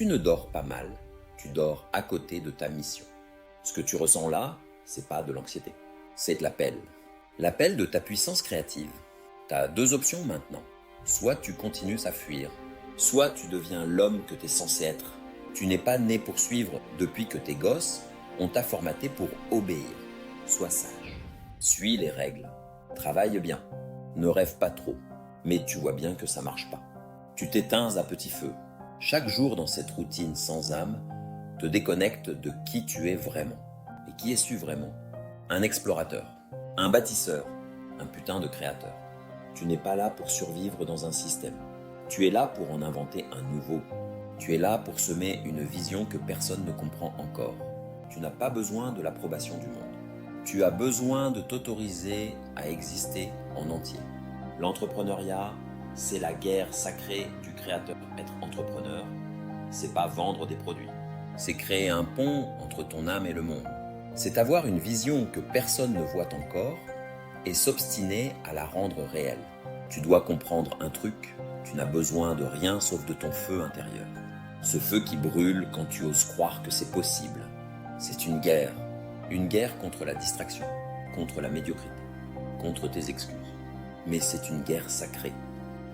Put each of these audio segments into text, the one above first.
tu ne dors pas mal, tu dors à côté de ta mission. Ce que tu ressens là, c'est pas de l'anxiété, c'est de l'appel. L'appel de ta puissance créative. Tu as deux options maintenant. Soit tu continues à fuir, soit tu deviens l'homme que tu es censé être. Tu n'es pas né pour suivre depuis que t'es gosse, on t'a formaté pour obéir. Sois sage, suis les règles, travaille bien, ne rêve pas trop, mais tu vois bien que ça marche pas. Tu t'éteins à petit feu. Chaque jour dans cette routine sans âme te déconnecte de qui tu es vraiment. Et qui es-tu vraiment? Un explorateur, un bâtisseur, un putain de créateur. Tu n'es pas là pour survivre dans un système. Tu es là pour en inventer un nouveau. Tu es là pour semer une vision que personne ne comprend encore. Tu n'as pas besoin de l'approbation du monde. Tu as besoin de t'autoriser à exister en entier. L'entrepreneuriat, c'est la guerre sacrée du créateur. Être entrepreneur, c'est pas vendre des produits. C'est créer un pont entre ton âme et le monde. C'est avoir une vision que personne ne voit encore et s'obstiner à la rendre réelle. Tu dois comprendre un truc, tu n'as besoin de rien sauf de ton feu intérieur. Ce feu qui brûle quand tu oses croire que c'est possible. C'est une guerre contre la distraction, contre la médiocrité, contre tes excuses. Mais c'est une guerre sacrée,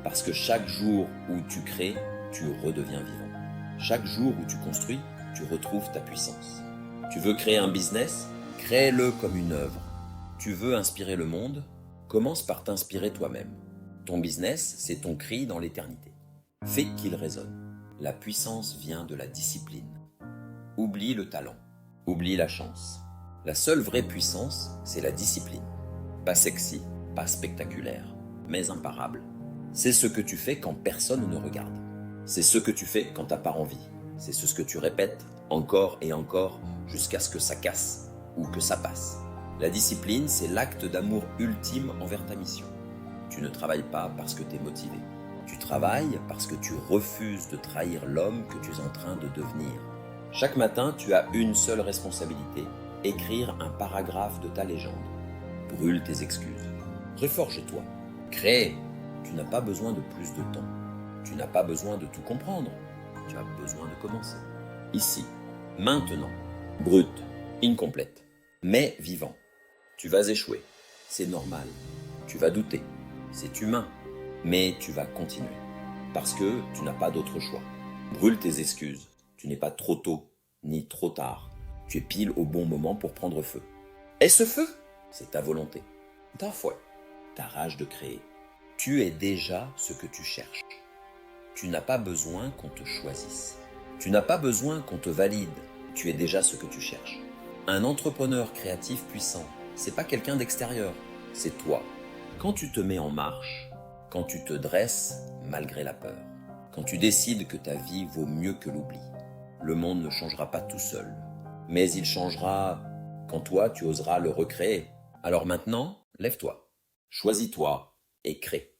parce que chaque jour où tu crées, tu redeviens vivant. Chaque jour où tu construis, tu retrouves ta puissance. Tu veux créer un business? Crée-le comme une œuvre. Tu veux inspirer le monde? Commence par t'inspirer toi-même. Ton business, c'est ton cri dans l'éternité. Fais qu'il résonne. La puissance vient de la discipline. Oublie le talent. Oublie la chance. La seule vraie puissance, c'est la discipline. Pas sexy, pas spectaculaire, mais imparable. C'est ce que tu fais quand personne ne regarde. C'est ce que tu fais quand t'as pas envie. C'est ce que tu répètes encore et encore jusqu'à ce que ça casse ou que ça passe. La discipline, c'est l'acte d'amour ultime envers ta mission. Tu ne travailles pas parce que tu es motivé. Tu travailles parce que tu refuses de trahir l'homme que tu es en train de devenir. Chaque matin, tu as une seule responsabilité, écrire un paragraphe de ta légende. Brûle tes excuses. Reforge-toi. Crée. Tu n'as pas besoin de plus de temps. Tu n'as pas besoin de tout comprendre. Tu as besoin de commencer. Ici, maintenant, brut, incomplète, mais vivant. Tu vas échouer, c'est normal. Tu vas douter, c'est humain, mais tu vas continuer. Parce que tu n'as pas d'autre choix. Brûle tes excuses. Tu n'es pas trop tôt, ni trop tard. Tu es pile au bon moment pour prendre feu. Et ce feu, c'est ta volonté, ta foi, ta rage de créer. Tu es déjà ce que tu cherches. Tu n'as pas besoin qu'on te choisisse. Tu n'as pas besoin qu'on te valide. Tu es déjà ce que tu cherches. Un entrepreneur créatif puissant, c'est pas quelqu'un d'extérieur, c'est toi. Quand tu te mets en marche, quand tu te dresses malgré la peur, quand tu décides que ta vie vaut mieux que l'oubli, le monde ne changera pas tout seul, mais il changera quand toi tu oseras le recréer. Alors maintenant, lève-toi, choisis-toi et crée.